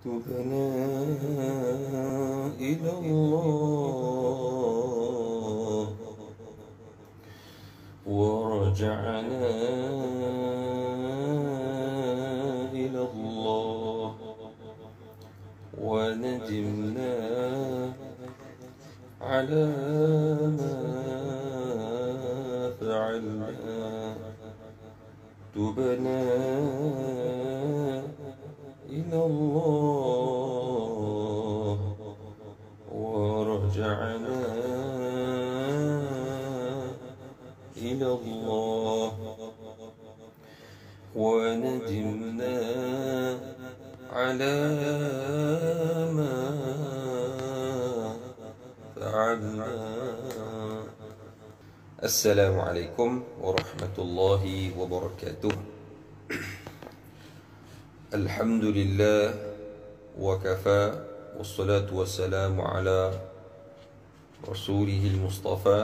تبنا إلى الله ورجعنا إلى الله وندمنا على ما فعلنا تبنا إلى الله ورجعنا إلى الله وندمنا على ما فعلنا. السلام عليكم ورحمة الله وبركاته. الحمد لله وكفى والصلاة والسلام على رسوله المصطفى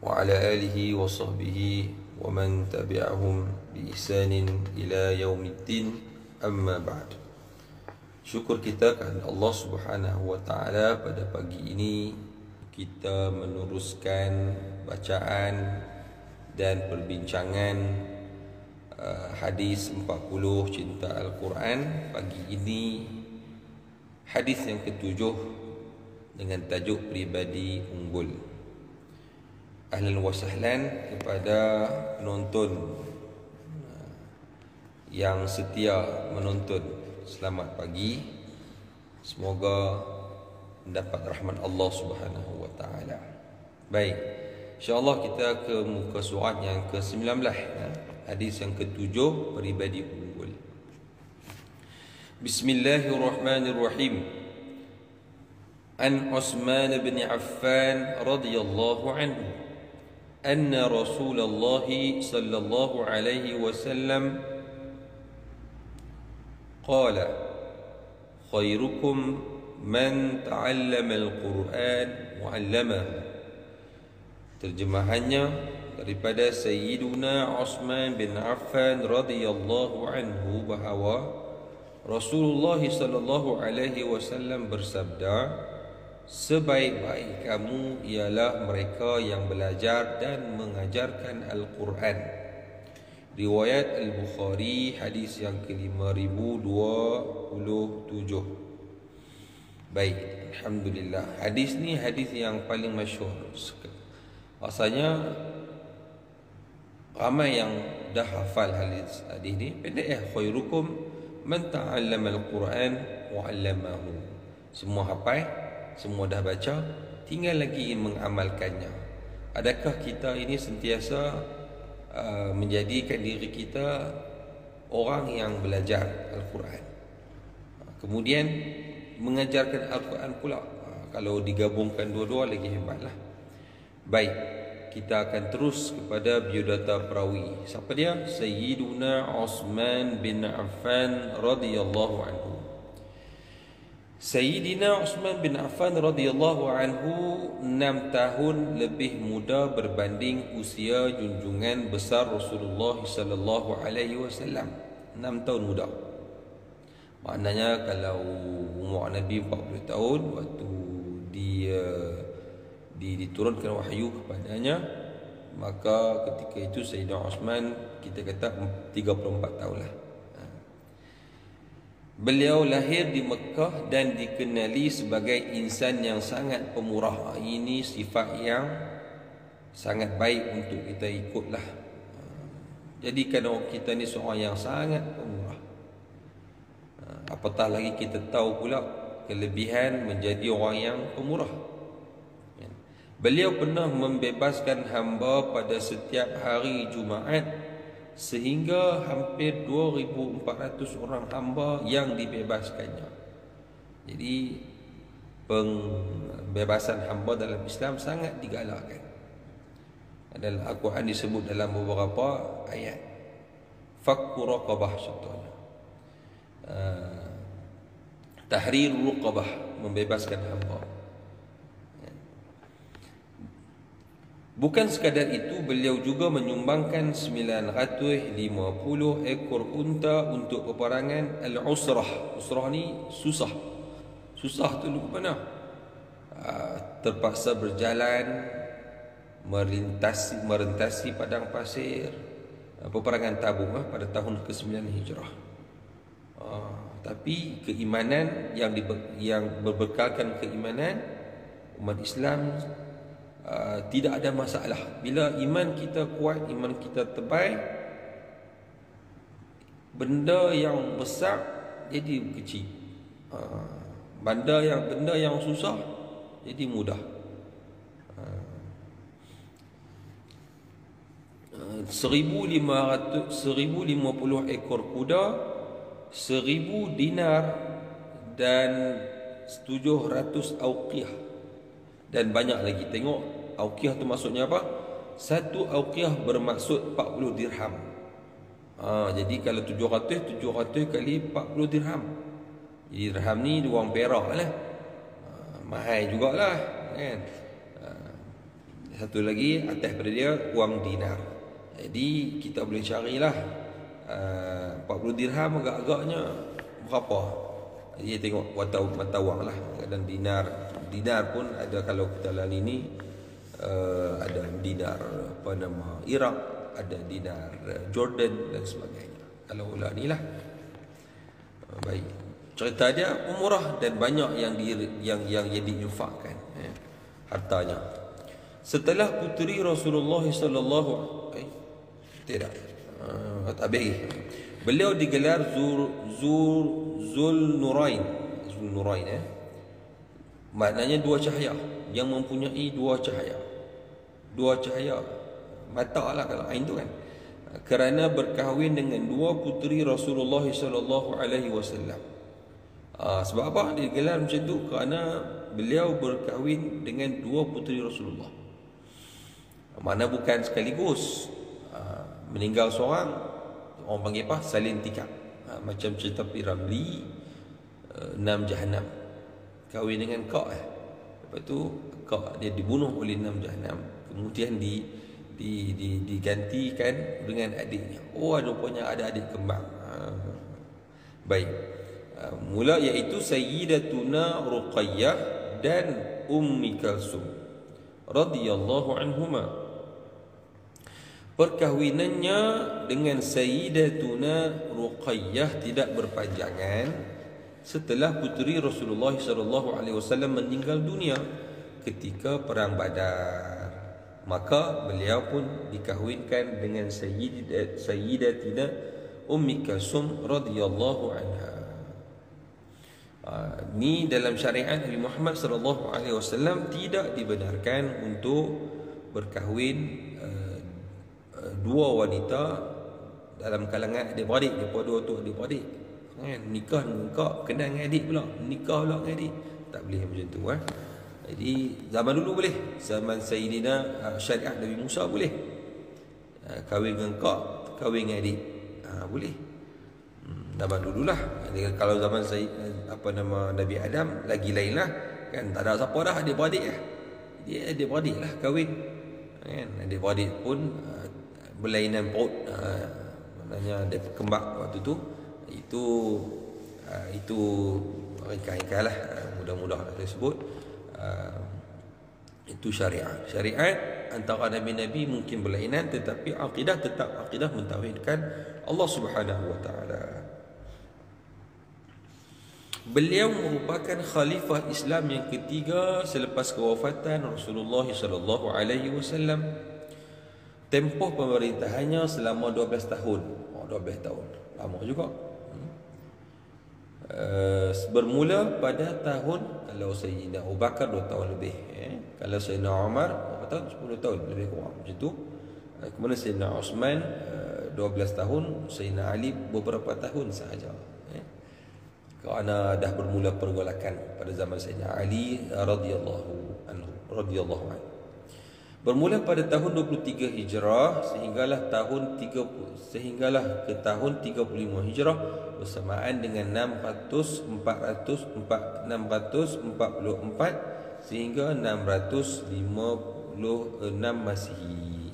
وعلى آله وصحبه ومن تبعهم بإحسان إلى يوم الدين. أما بعد. Syukur kita kepada Allah Subhanahu wa taala, pada pagi ini kita meneruskan bacaan dan perbincangan hadis 40 cinta Al-Quran. Pagi ini hadis yang ketujuh dengan tajuk pribadi unggul. Ahlan wa sahlan kepada penonton yang setia menonton. Selamat pagi. Semoga mendapat rahmat Allah Subhanahu wa taala. Baik, insya-Allah kita ke muka surat yang ke-19 ya. Hadis yang ketujuh, pribadi unggul. Bismillahirrahmanirrahim. An Utsman bin Affan radhiyallahu anhu anna Rasulullah sallallahu alaihi wasallam qala khairukum man ta'allama al-Quran wa 'allamahu. Terjemahannya daripada Sayyiduna Utsman bin Affan radhiyallahu anhu bahawa Rasulullah sallallahu alaihi wasallam bersabda, sebaik-baik kamu ialah mereka yang belajar dan mengajarkan Al-Quran. Riwayat Al-Bukhari, hadis yang ke-5027. Baik, alhamdulillah. Hadis ni hadis yang paling masyhur. Rasanya ramai yang dah hafal hadis ni. Pendek ya, khairukum man ta'allama al-Quran wa 'allamahu. Semua hafal, semua dah baca, tinggal lagi mengamalkannya. Adakah kita ini sentiasa menjadikan diri kita orang yang belajar Al-Quran, kemudian mengajarkan Al-Quran pula? Kalau digabungkan dua-dua lagi hebatlah. Baik, kita akan terus kepada biodata perawi. Siapa dia? Sayyiduna Utsman bin Affan radhiyallahu anhu. Sayyidina Utsman bin Affan radhiyallahu anhu 6 tahun lebih muda berbanding usia junjungan besar Rasulullah sallallahu alaihi wasallam. 6 tahun muda. Maknanya kalau umur Nabi 40 tahun waktu diturunkan wahyu kepadanya, maka ketika itu Sayyidina Utsman kita kata 34 tahun lah. Beliau lahir di Mekah dan dikenali sebagai insan yang sangat pemurah. Ini sifat yang sangat baik untuk kita ikutlah. Jadikan kita ni seorang yang sangat pemurah. Apatah lagi kita tahu pula kelebihan menjadi orang yang pemurah. Beliau pernah membebaskan hamba pada setiap hari Jumaat, sehingga hampir 2,400 orang hamba yang dibebaskannya. Jadi pembebasan hamba dalam Islam sangat digalakkan. Dalam Al-Quran disebut dalam beberapa ayat. Fakku raqabah contohnya. Tahrir raqabah, membebaskan hamba. Bukan sekadar itu, beliau juga menyumbangkan 950 ekor unta untuk peperangan Al-Usrah. Usrah ni susah. Susah tu lupa mana? Terpaksa berjalan merentasi padang pasir. Peperangan Tabuk pada tahun ke-9 Hijrah. Tapi keimanan yang berbekalkan keimanan umat Islam, tidak ada masalah. Bila iman kita kuat, iman kita tebal, benda yang besar jadi kecil. Benda yang susah jadi mudah. 1,50 ekor kuda, 1,000 dinar dan 700 auqiyah. Dan banyak lagi. Tengok auqiyah tu maksudnya apa? Satu auqiyah bermaksud 40 dirham. Jadi kalau 700 kali 40 dirham. Jadi dirham ni wang perak lah. Mahal jugalah kan. Satu lagi atas pada dia wang dinar. Jadi kita boleh carilah 40 dirham agak-agaknya berapa. Jadi tengok mata wang lah. Dan dinar pun ada, kalau kita lali ni ada dinar Iraq, ada dinar Jordan dan sebagainya. Kalau ulah ni lah. Baik. Cerita dia murah dan banyak yang diinfakkan hartanya. Setelah puteri Rasulullah sallallahu tidak tabi'i, beliau digelar Zulnurain. Maknanya dua cahaya, yang mempunyai dua cahaya mata lah kalau ain tu kan. Kerana berkahwin dengan dua puteri Rasulullah sallallahu alaihi wasallam. Sebab apa digelar macam tu? Kerana beliau berkahwin dengan dua puteri Rasulullah. Mana bukan sekaligus. Meninggal seorang, orang panggil apa? Salin tikar. Macam cerita Piramli, 6 Jahannam. Kahwin dengan Kak. Lepas tu Kak dia dibunuh oleh 6 Jahannam. Kemudian digantikan dengan adiknya. Rupanya ada adik kembar. Baik. Mula iaitu Sayyidatuna Ruqayyah dan Ummi Kalsum radhiyallahu anhuma. Perkahwinannya dengan Sayyidatuna Ruqayyah tidak berpanjangan setelah puteri Rasulullah SAW meninggal dunia ketika perang Badar. Maka beliau pun dikahwinkan dengan Sayyidatina Ummi Kalsum radhiyallahu anha. Ni dalam syariat Nabi Muhammad SAW tidak dibenarkan untuk berkahwin dua wanita dalam kalangan adik-beradik. Mereka dua tu adik-beradik kan? Nikah kenal dengan adik pula, nikah pula dengan adik. Tak boleh macam tu kan? Jadi zaman dulu boleh. Zaman Sayyidina syariat Nabi Musa boleh. Kahwin dengan kak, kahwin dengan adik, boleh. Zaman dululah. Kalau zaman Nabi Adam lagi lain lah kan, tak ada siapa dah adik-beradik lah. Dia adik-beradik lah kahwin kan. Adik-beradik pun berlainan perut, maknanya dia kembang waktu tu. Itu ringkas lah, mudah-mudah saya sebut. Itu syariat antara nabi-nabi mungkin berlainan, tetapi akidah tetap akidah mentauhidkan Allah Subhanahu wa taala. Beliau merupakan khalifah Islam yang ketiga selepas kewafatan Rasulullah sallallahu alaihi wasallam. Tempoh pemerintahannya selama 12 tahun. 12 tahun. Lama juga. Bermula pada tahun, kalau Sayyidina Abu Bakar 2 tahun lebih, kalau Sayyidina Umar berapa tahun? 10 tahun lebih kurang macam tu. Kemudian Sayyidina Osman 12 tahun, Sayyidina Ali beberapa tahun sahaja. Kerana dah bermula pergolakan pada zaman Sayyidina Ali radhiyallahu anhu. Bermula pada tahun 23 Hijrah sehinggalah ke tahun 35 Hijrah bersamaan dengan 644 sehingga 650 Masihi.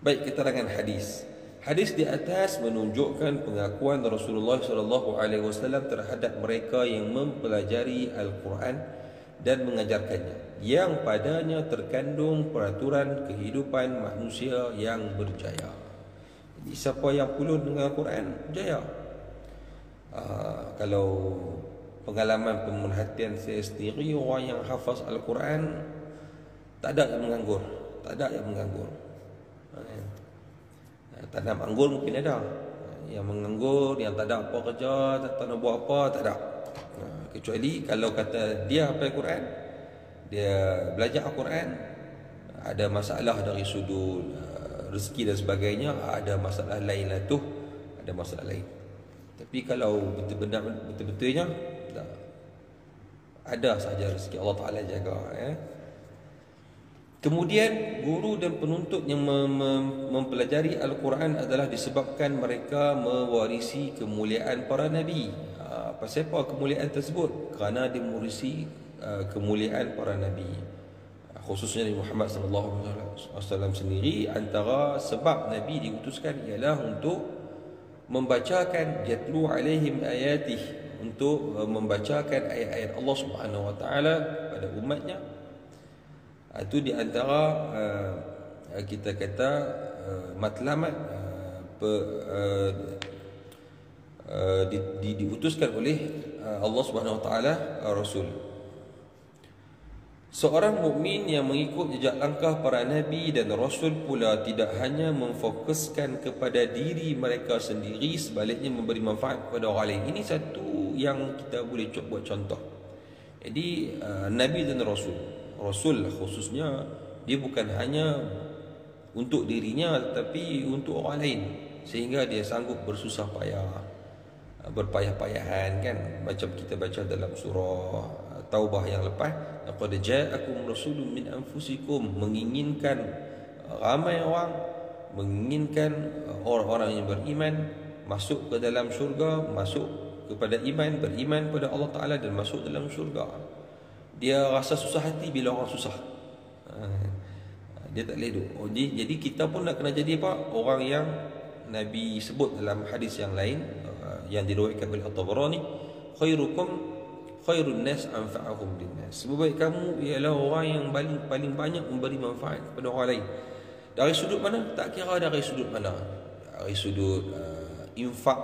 Baik, keterangan hadis. Hadis di atas menunjukkan pengakuan Rasulullah SAW terhadap mereka yang mempelajari Al-Quran dan mengajarkannya, yang padanya terkandung peraturan kehidupan manusia yang berjaya. Jadi siapa yang pulun dengan Al-Quran, jaya. Kalau pengalaman pemerhatian saya sendiri, orang yang hafaz Al-Quran tak ada yang menganggur. Tak ada yang menganggur. Tak nak menganggur mungkin ada. Yang menganggur, yang tak ada apa kerja, tak nak buat apa, tak ada. Kecuali kalau kata dia hafal Al-Quran, dia belajar Al-Quran, ada masalah dari sudut rezeki dan sebagainya, ada masalah lain lah tu, ada masalah lain. Tapi kalau betul-betulnya tak, ada sahaja rezeki Allah Ta'ala jaga. Kemudian guru dan penuntut yang mempelajari Al-Quran adalah disebabkan mereka mewarisi kemuliaan para Nabi. Pasal apa kemuliaan tersebut? Kerana dia mewarisi kemuliaan para Nabi, khususnya Nabi Muhammad SAW sendiri. Antara sebab Nabi diutuskan ialah untuk membacakan yatlu alaihim ayatih, untuk membacakan ayat-ayat Allah Subhanahu Wa Taala pada umatnya. Itu di antara kita kata matlamat diutuskan oleh Allah Subhanahu Wa Taala Rasul. Seorang mukmin yang mengikut jejak langkah para nabi dan rasul pula tidak hanya memfokuskan kepada diri mereka sendiri, sebaliknya memberi manfaat kepada orang lain. Ini satu yang kita boleh buat contoh. Jadi nabi dan rasul khususnya, dia bukan hanya untuk dirinya tetapi untuk orang lain, sehingga dia sanggup bersusah payah, berpayah-payahan kan, macam kita baca dalam surah Taubah yang lepas, laqad ja'akum rasulun min anfusikum, menginginkan ramai orang, menginginkan orang-orang yang beriman masuk ke dalam syurga, masuk kepada iman, beriman pada Allah Ta'ala dan masuk dalam syurga. Dia rasa susah hati bila orang susah, dia tak boleh duduk. Jadi kita pun nak kena jadi apa? Orang yang Nabi sebut dalam hadis yang lain yang diriwayatkan oleh At-Tabarani, khairun nas anfa'uhum linnas. Sebaik kamu ialah orang yang paling banyak memberi manfaat kepada orang lain. Dari sudut mana? Tak kira dari sudut mana. Dari sudut infak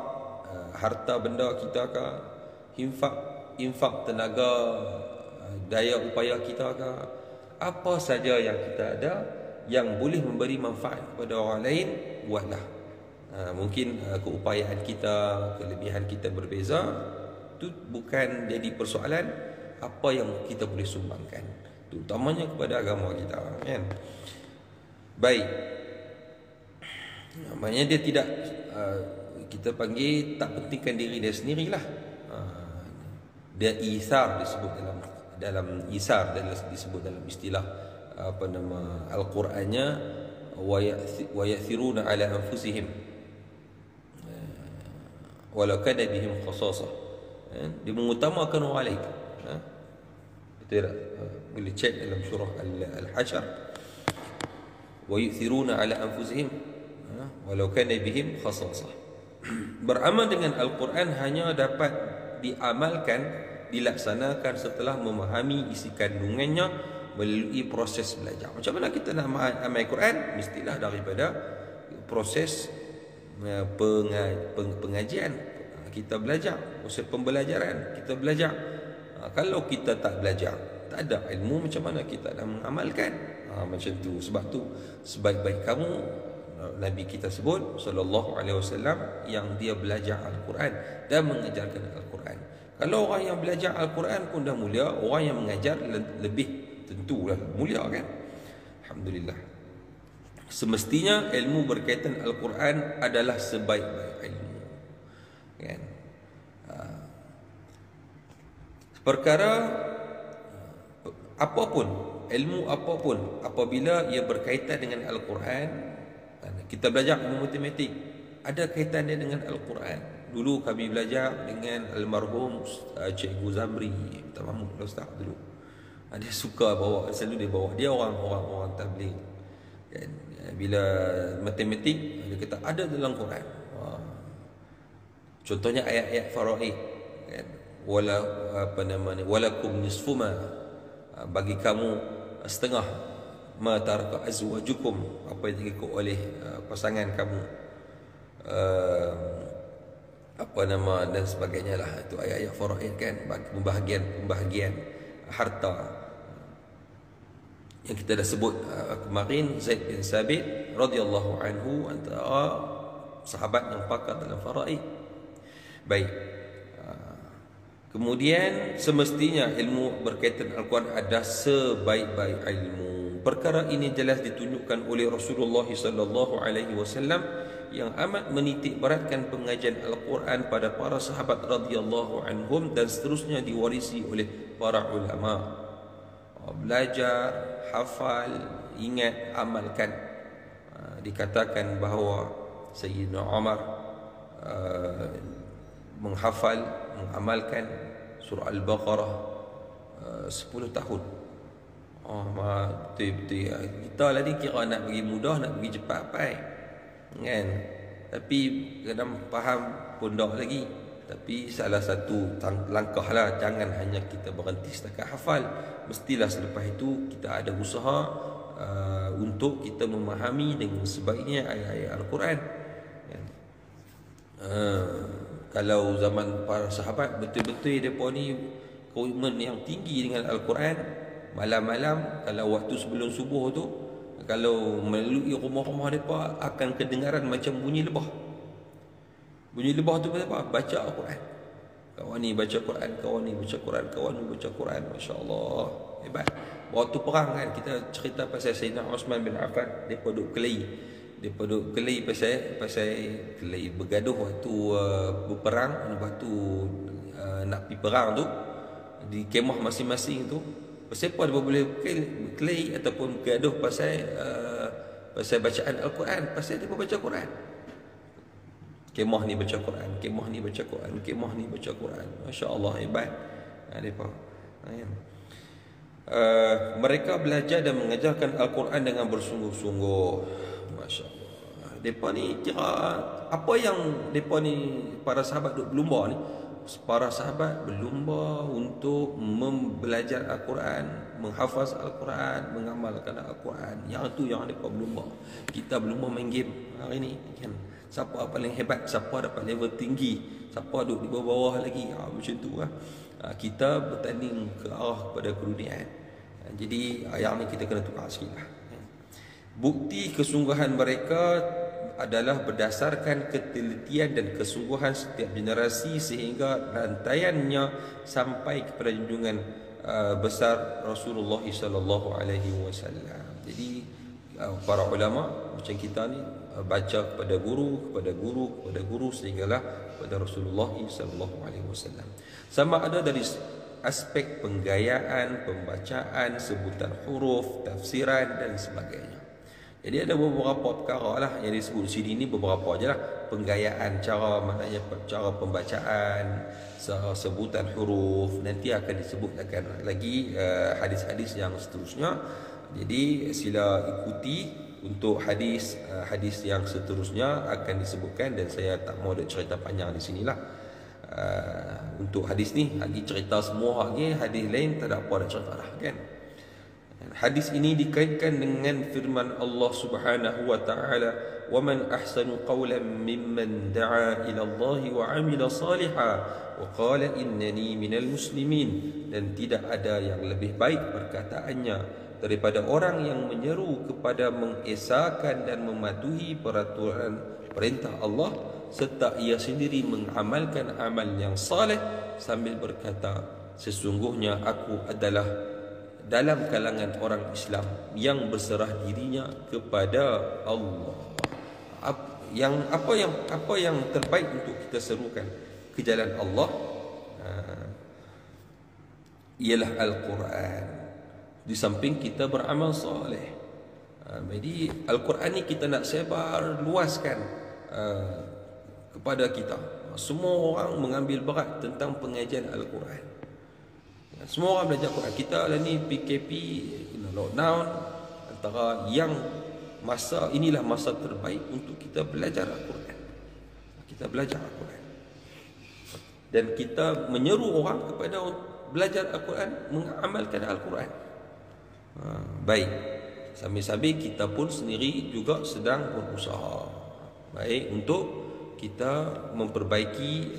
harta benda kita ke, infak tenaga, daya upaya kita ke, apa saja yang kita ada yang boleh memberi manfaat kepada orang lain, buatlah. Mungkin keupayaan kita, kelebihan kita berbeza, itu bukan jadi persoalan. Apa yang kita boleh sumbangkan, terutamanya kepada agama kita, kan? Baik, maknanya dia tidak kita panggil tak pentingkan diri dia sendirilah. Dia isar disebut dalam isar, disebut dalam istilah apa nama Al-Qurannya, wa yathiruna ala anfusihim walau kana bihim khasasah. Dia mengutamakan orang lain. Betul tak? Boleh cek dalam surah Al-Hasyr, wa yuthiruna ala anfusihim walau kana bihim khasasah. Beramal dengan Al-Quran hanya dapat diamalkan, dilaksanakan setelah memahami isi kandungannya melalui proses belajar. Macam mana kita nak amal Quran? Mestilah daripada proses pengajian, kita belajar, proses pembelajaran, kita belajar. Kalau kita tak belajar, tak ada ilmu, macam mana kita nak mengamalkan? Macam tu. Sebab tu sebaik-baik kamu, Nabi kita sebut sallallahu alaihi wasallam, yang dia belajar Al-Quran dan mengajarkan Al-Quran. Kalau orang yang belajar Al-Quran pun dah mulia, orang yang mengajar lebih tentulah mulia, kan? Alhamdulillah. Semestinya ilmu berkaitan Al-Quran adalah sebaik-baik ilmu, kan? Perkara apapun, ilmu apapun, apabila ia berkaitan dengan Al-Quran. Kita belajar ilmu matematik, ada kaitannya dengan Al-Quran. Dulu kami belajar dengan almarhum Cikgu Zamri, minta maaf Ustaz dulu. Dia suka bawa, selalu dia bawa. Dia orang tabligh kan. Bila matematik dia kata ada dalam Quran. Contohnya ayat-ayat faraid kan. Walakum nisfu ma, bagi kamu setengah ma taraka azwajukum, apa yang diikut oleh pasangan kamu, dan sebagainya lah. Itu ayat-ayat faraid kan, pembahagian harta yang kita dah sebut kemarin. Zaid bin Sabit radhiyallahu anhu antara sahabat yang pakar dalam faraid. Baik. Kemudian semestinya ilmu berkaitan Al-Quran ada sebaik-baik ilmu. Perkara ini jelas ditunjukkan oleh Rasulullah sallallahu alaihi wasallam yang amat menitik beratkan pengajian Al-Quran pada para sahabat radhiyallahu anhum dan seterusnya diwarisi oleh para ulama. Belajar, hafal, ingat, amalkan. Dikatakan bahawa Sayyidina Umar menghafal, mengamalkan surah Al-Baqarah 10 tahun. Betul-betul kita lah ni kira nak pergi mudah, nak pergi cepat pai kan, tapi kadang faham pun dah lagi. Tapi salah satu langkah lah, jangan hanya kita berhenti setakat hafal. Mestilah selepas itu kita ada usaha untuk kita memahami dengan sebaiknya ayat-ayat Al-Quran kan? Kalau zaman para sahabat betul-betul mereka ni komitmen yang tinggi dengan Al-Quran. Malam-malam kalau waktu sebelum subuh tu, kalau melalui rumah-rumah mereka akan kedengaran macam bunyi lebah. Bunyi lebah tu apa? Baca Al-Quran. Kawan ni baca Quran, kawan ni baca Quran, kawan ni baca Quran. Masya-Allah, hebat. Waktu perang kan, kita cerita pasal Sayyidina Osman bin Affan, depa duk kelahi. Depa duk kelahi pasal kelahi bergaduh waktu berperang, waktu nak pergi perang tu di kemah masing-masing tu. Pasal apa dia boleh kelahi ataupun bergaduh pasal bacaan Al-Quran? Pasal dia baca Quran. Kemah ni baca Quran, kemah ni baca Quran, kemah ni baca Quran. Masya-Allah, hebat. Depa. Mereka belajar dan mengajarkan Al-Quran dengan bersungguh-sungguh. Masya-Allah. Depa ni kira apa yang depa ni para sahabat duk berlumba ni. Para sahabat berlumba untuk belajar Al-Quran, menghafaz Al-Quran, mengamalkan Al-Quran. Yang tu yang depa berlumba. Kita berlumba main game hari ni kan. Siapa paling hebat, siapa dapat level tinggi, siapa duduk di bawah-bawah lagi, macam tu lah. Kita bertanding ke arah kepada keduniaan. Jadi yang ni kita kena tukar sikit lah. Bukti kesungguhan mereka adalah berdasarkan ketelitian dan kesungguhan setiap generasi sehingga rantaiannya sampai kepada junjungan besar Rasulullah sallallahu alaihi wasallam. Jadi para ulama macam kita ni baca kepada guru sehinggalah kepada Rasulullah sallallahu alaihi wasallam. Sama ada dari aspek penggayaan, pembacaan, sebutan huruf, tafsiran dan sebagainya. Jadi ada beberapa perkara lah yang disebut sini ni, beberapa aja lah. Penggayaan, maknanya cara pembacaan, sebutan huruf, nanti akan disebutkan lagi hadis-hadis yang seterusnya. Jadi sila ikuti untuk hadis yang seterusnya akan disebutkan, dan saya tak mau ada cerita panjang di sinilah. Untuk hadis ni lagi cerita semua lagi, hadis lain tak ada apa nak cerita dah kan. Hadis ini dikaitkan dengan firman Allah Subhanahu wa taala, "Wa man ahsanu qawlan mimman da'a ila Allah wa 'amila salihan wa qala innani minal muslimin." Dan tidak ada yang lebih baik perkataannya daripada orang yang menyeru kepada mengesahkan dan mematuhi peraturan perintah Allah serta ia sendiri mengamalkan amal yang saleh sambil berkata, "Sesungguhnya aku adalah dalam kalangan orang Islam yang berserah dirinya kepada Allah." Apa yang terbaik untuk kita serukan ke jalan Allah ialah Al-Quran. Di samping kita beramal soleh. Jadi Al-Quran ni kita nak sebar luaskan kepada kita. Semua orang mengambil berat tentang pengajian Al-Quran. Semua orang belajar Quran. Kita lah ni PKP, lockdown, antara yang masa inilah masa terbaik untuk kita belajar Al-Quran. Kita belajar Al-Quran. Dan kita menyeru orang kepada belajar Al-Quran, mengamalkan Al-Quran. Baik. Sambil-sambil kita pun sendiri juga sedang berusaha. Baik, untuk kita memperbaiki,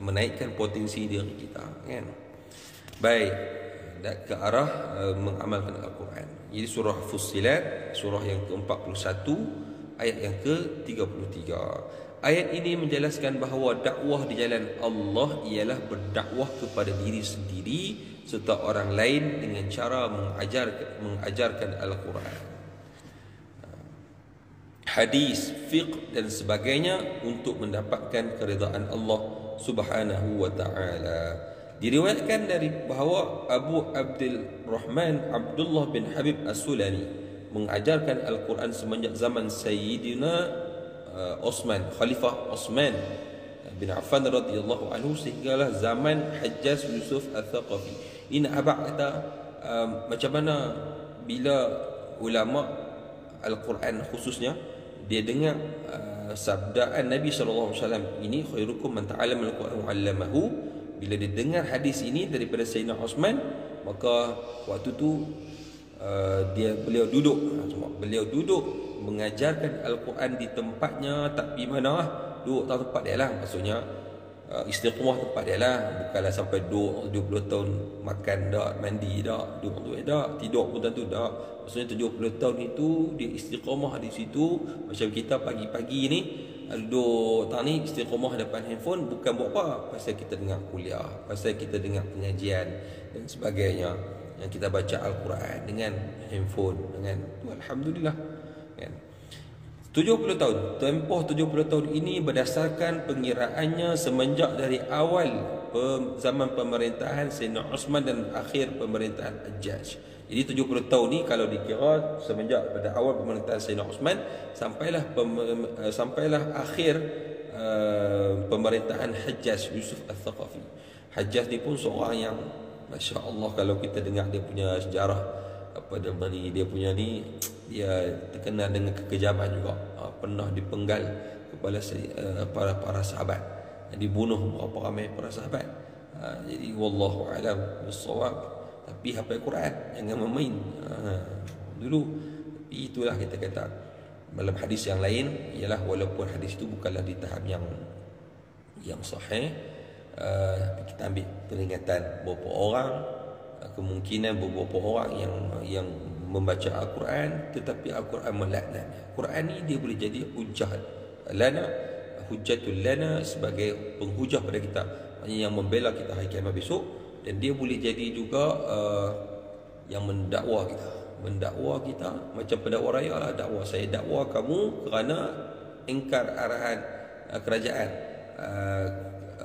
menaikkan potensi diri kita, kan? Baik, ke arah mengamalkan Al-Quran. Jadi surah Fussilat, surah yang ke-41, ayat yang ke-33. Ayat ini menjelaskan bahawa dakwah di jalan Allah ialah berdakwah kepada diri sendiri serta orang lain dengan cara mengajarkan Al-Quran, hadis, fiqh dan sebagainya untuk mendapatkan keridaan Allah Subhanahu wa taala. Diriwayatkan dari bahawa Abu Abdul Rahman Abdullah bin Habib As-Sulami mengajarkan Al-Quran semenjak zaman Sayyidina Osman, Khalifah Osman bin Affan radhiyallahu anhu, sehinggalah zaman Hajjaj Yusuf Al-Thaqafi. Ini abang kata macam mana bila ulama Al-Quran khususnya dia dengar sabdaan Nabi SAW, ini khairukum man ta'allama al-Quran wa 'allamahu. Bila dia dengar hadis ini daripada Sayyidina Osman, maka waktu tu beliau duduk mengajarkan Al-Quran di tempatnya, tak pergi mana lah, duduk tempat dia lah. Maksudnya istiqamah tempat dia lah, bukanlah sampai duduk 70 tahun makan tak, mandi tak, duduk tu tak, tidur pun tentu tak. Maksudnya 70 tahun itu dia istiqamah di situ. Macam kita pagi-pagi ni duduk tak ni istiqamah depan handphone, bukan buat apa, pasal kita dengar kuliah, pasal kita dengar pengajian dan sebagainya. Yang kita baca Al-Quran dengan handphone, dengan tu, alhamdulillah, kan? 70 tahun, tempoh 70 tahun ini berdasarkan pengiraannya semenjak dari awal zaman pemerintahan Sayyidina Osman dan akhir pemerintahan Hajjaj. Jadi 70 tahun ni kalau dikira semenjak pada awal pemerintahan Sayyidina Osman sampailah akhir pemerintahan Hajjaj Yusuf Al-Thaqafi. Hajjaj ni pun seorang yang Masya Allah, kalau kita dengar dia punya sejarah, apa dia punya ni, dia terkenal dengan kekejaman juga. Pernah dipenggal kepala para sahabat, dibunuh berapa ramai para sahabat. Jadi wallahu alam bissawab. Tapi hafal Quran, jangan main dulu. Tapi itulah kita kata dalam hadis yang lain ialah walaupun hadis itu bukanlah di tahap yang sahih, kita ambil peringatan beberapa orang, kemungkinan beberapa orang yang membaca Al-Quran tetapi Al-Quran melaknatnya. Quran ni dia boleh jadi hujjah lana, hujjatul lana, sebagai penghujah pada kita, maksudnya yang membela kita hari kiamat besok. Dan dia boleh jadi juga yang mendakwa kita macam pendakwa raya lah. Dakwa, saya dakwa kamu kerana ingkar arahan kerajaan,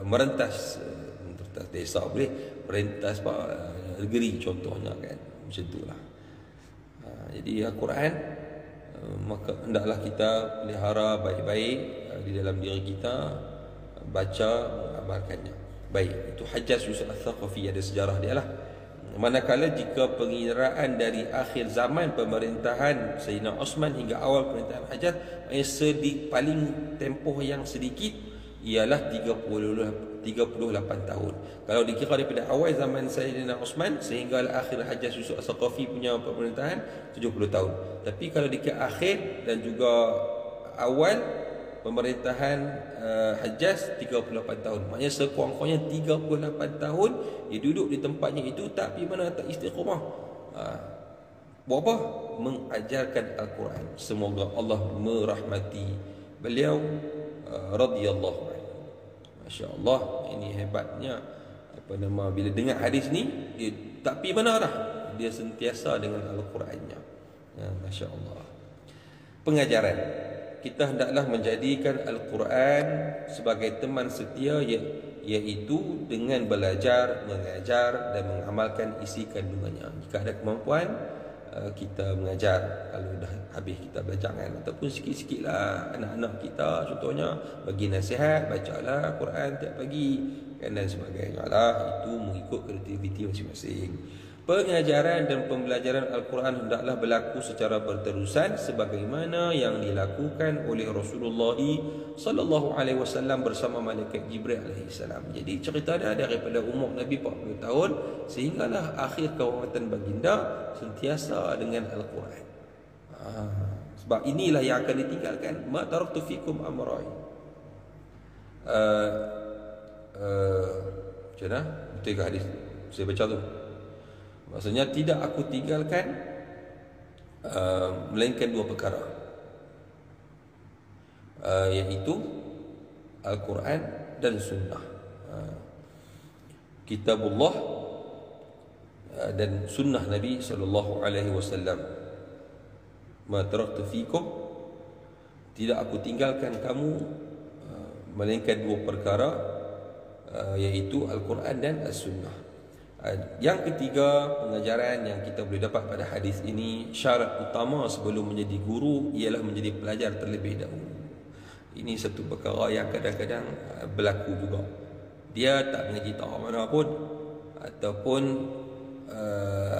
merentas desa, boleh merentas negeri contohnya, kan, macam itulah. Jadi Al-Quran maka hendaklah kita pelihara baik-baik di dalam diri kita, baca, mengamalkannya. Baik, itu Hajjaj Yusuf Al-Thaqafi, ada sejarah dia lah. Manakala jika pengiraan dari akhir zaman pemerintahan Sayyidina Osman hingga awal pemerintahan Hajjaj, paling tempoh yang sedikit ialah 38 tahun. Kalau dikira daripada awal zaman Sayyidina Osman sehingga akhir Hajjaj Yusuf Al-Thaqafi punya pemerintahan 70 tahun. Tapi kalau dikira akhir dan juga awal pemerintahan Hajjaj 38 tahun. Maknanya sekurang-kurangnya 38 tahun dia duduk di tempatnya itu, tapi mana tak istiqamah. Buat apa? Mengajarkan Al-Quran. Semoga Allah merahmati beliau radhiyallahu anhu. Masya-Allah, ini hebatnya bila dengar hadis ni dia tak pi mana dah, dia sentiasa dengan Al-Qurannya. Masya-Allah. Pengajaran, kita hendaklah menjadikan Al-Quran sebagai teman setia, iaitu dengan belajar, mengajar dan mengamalkan isi kandungannya. Jika ada kemampuan, kita mengajar. Kalau dah habis kita belajar kan, ataupun sikit-sikit lah anak-anak kita, contohnya bagi nasihat, bacalah Quran tiap pagi, dan sebagainya lah. Itu mengikut kreativiti masing-masing. Pengajaran dan pembelajaran Al-Quran hendaklah berlaku secara berterusan sebagaimana yang dilakukan oleh Rasulullah sallallahu alaihi wasallam bersama malaikat Jibril alaihi salam. Jadi cerita dia daripada umur Nabi 40 tahun sehinggalah akhir kewafatan baginda sentiasa dengan Al-Quran. Sebab inilah yang akan ditinggalkan. Ma taraktu fikum amrai. Macam mana? Betul ke hadis? Saya baca tu. Maksudnya tidak aku tinggalkan melainkan dua perkara, iaitu Al-Quran dan Sunnah. Kitabullah dan Sunnah Nabi sallallahu alaihi wasallam. Ma taraktu fikum, tidak aku tinggalkan kamu melainkan dua perkara, iaitu Al-Quran dan As-Sunnah. Yang ketiga, pengajaran yang kita boleh dapat pada hadis ini, syarat utama sebelum menjadi guru ialah menjadi pelajar terlebih dahulu. Ini satu perkara yang kadang-kadang berlaku juga. Dia tak mengaji tak mana pun,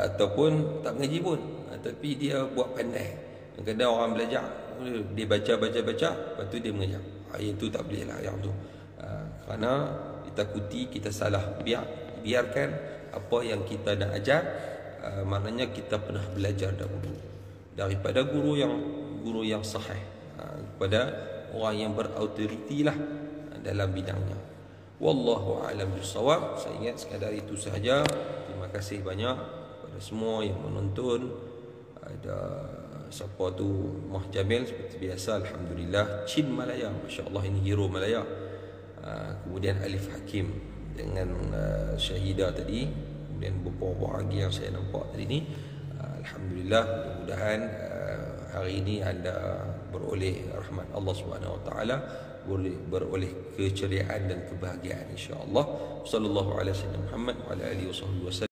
ataupun tak mengaji pun, tapi dia buat pandai. Kadang-kadang orang belajar, dia baca, lepas tu dia mengajar. Itu tak boleh lah yang tu. Kerana ditakuti kita salah. Biarkan apa yang kita nak ajar, maknanya kita pernah belajar dahulu daripada guru yang sahih, kepada orang yang berautoriti lah dalam bidangnya. Wallahu a'lam bissawab. Saya ingat sekadar itu sahaja. Terima kasih banyak kepada semua yang menonton. Ada siapa tu, Mah Jamil seperti biasa, alhamdulillah. Chin Malaya, masya-Allah, ini hero Malaya. Kemudian Alif Hakim dengan Syahidah tadi, kemudian beberapa lagi yang saya nampak tadi ni. Alhamdulillah, mudah-mudahan hari ini anda beroleh rahmat Allah Subhanahu Wa Taala, beroleh keceriaan dan kebahagiaan insya-Allah. Sallallahu alaihi wasallam Muhammad wa ala alihi wasallam.